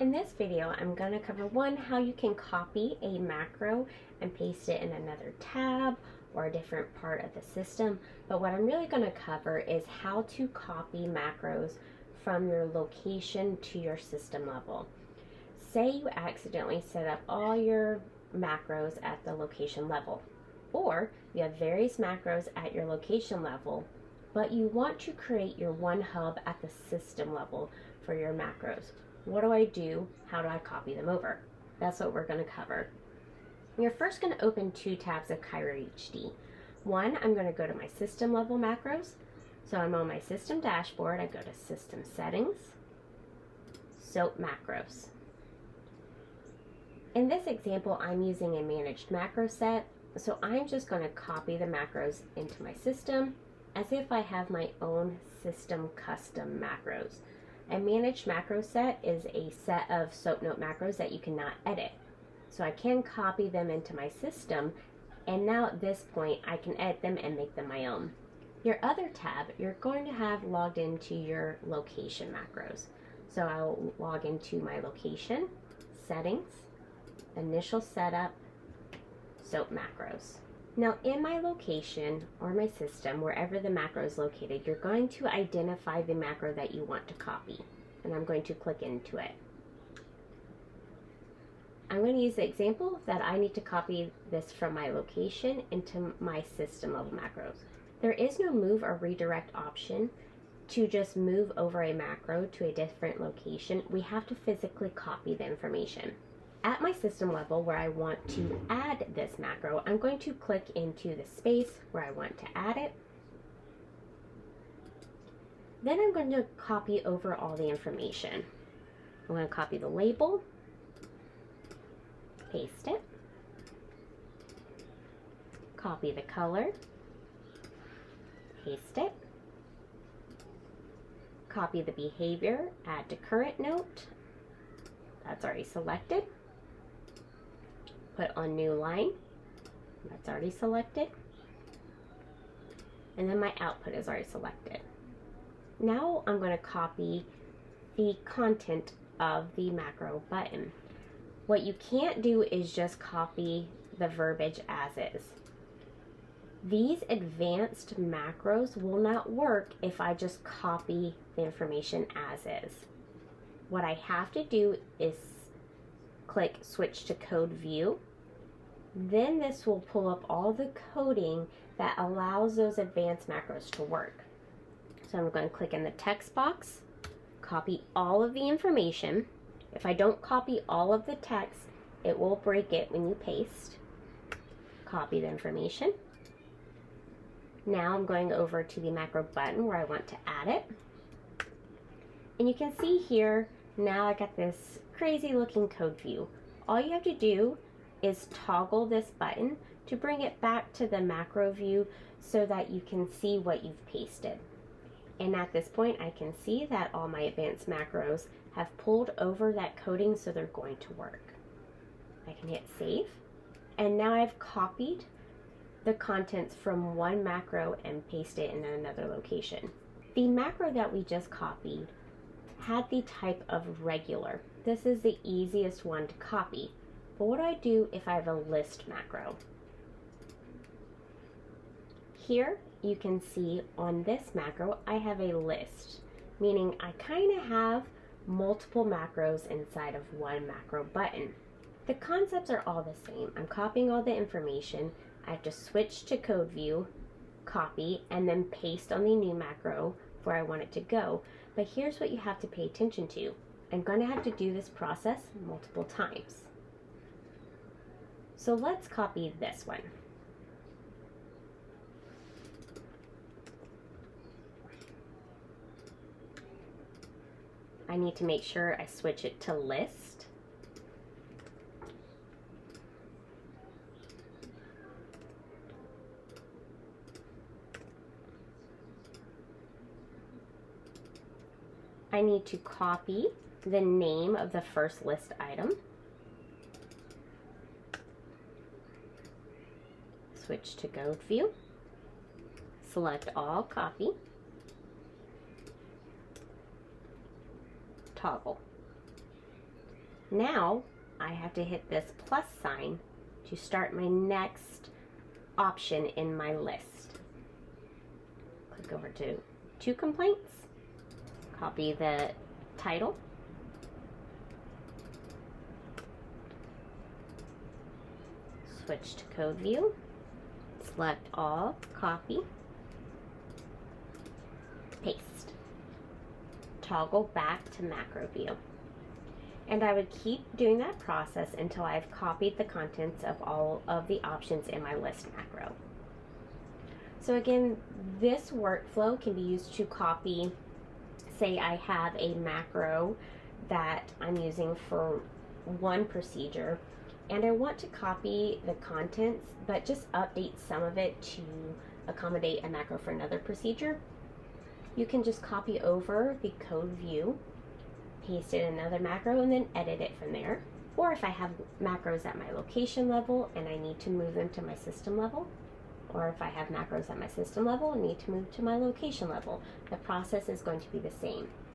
In this video, I'm going to cover how you can copy a macro and paste it in another tab or a different part of the system. But what I'm really going to cover is how to copy macros from your location to your system level. Say you accidentally set up all your macros at the location level, or you have various macros at your location level, but you want to create your one hub at the system level for your macros. What do I do? How do I copy them over? That's what we're going to cover. You're first going to open two tabs of Cairo HD. One, I'm going to go to my system level macros. So I'm on my system dashboard. I go to System Settings, SOAP Macros. In this example, I'm using a managed macro set, so I'm just going to copy the macros into my system as if I have my own system custom macros. A managed macro set is a set of SOAPnote macros that you cannot edit. So I can copy them into my system, and now at this point I can edit them and make them my own. Your other tab, you're going to have logged into your location macros. So I'll log into my location, settings, initial setup, SOAP macros. Now in my location or my system, wherever the macro is located, you're going to identify the macro that you want to copy. And I'm going to click into it. I'm going to use the example that I need to copy this from my location into my system level macros. There is no move or redirect option to just move over a macro to a different location. We have to physically copy the information. At my system level where I want to add this macro, I'm going to click into the space where I want to add it. Then I'm going to copy over all the information. I'm going to copy the label, paste it, copy the color, paste it, copy the behavior, add to current note, that's already selected. Put on new line, that's already selected, and then my output is already selected. Now I'm going to copy the content of the macro button. What you can't do is just copy the verbiage as is. These advanced macros will not work if I just copy the information as is. What I have to do is click Switch to Code View. Then this will pull up all the coding that allows those advanced macros to work. So I'm going to click in the text box, copy all of the information. If I don't copy all of the text, it will break it when you paste. Copy the information. Now I'm going over to the macro button where I want to add it. And you can see here, now I got this crazy looking code view. All you have to do is toggle this button to bring it back to the macro view so that you can see what you've pasted. And at this point I can see that all my advanced macros have pulled over that coding, so they're going to work. I can hit save, and now I've copied the contents from one macro and paste it in another location. The macro that we just copied had the type of regular. This is the easiest one to copy. But what do I do if I have a list macro? Here you can see on this macro I have a list, meaning I kind of have multiple macros inside of one macro button. The concepts are all the same. I'm copying all the information. I have to switch to code view, copy, and then paste on the new macro where I want it to go. But here's what you have to pay attention to. I'm going to have to do this process multiple times. So let's copy this one. I need to make sure I switch it to list. I need to copy the name of the first list item. Switch to code view. Select all, copy. toggle. Now I have to hit this plus sign to start my next option in my list. Click over to complaints, copy the title, switch to code view, select all, copy, paste, toggle back to macro view. And I would keep doing that process until I've copied the contents of all of the options in my list macro. So again, this workflow can be used to copy, say I have a macro that I'm using for one procedure and I want to copy the contents but just update some of it to accommodate a macro for another procedure. You can just copy over the code view, paste it in another macro, and then edit it from there. Or if I have macros at my location level and I need to move them to my system level, or if I have macros at my system level and need to move to my location level, the process is going to be the same.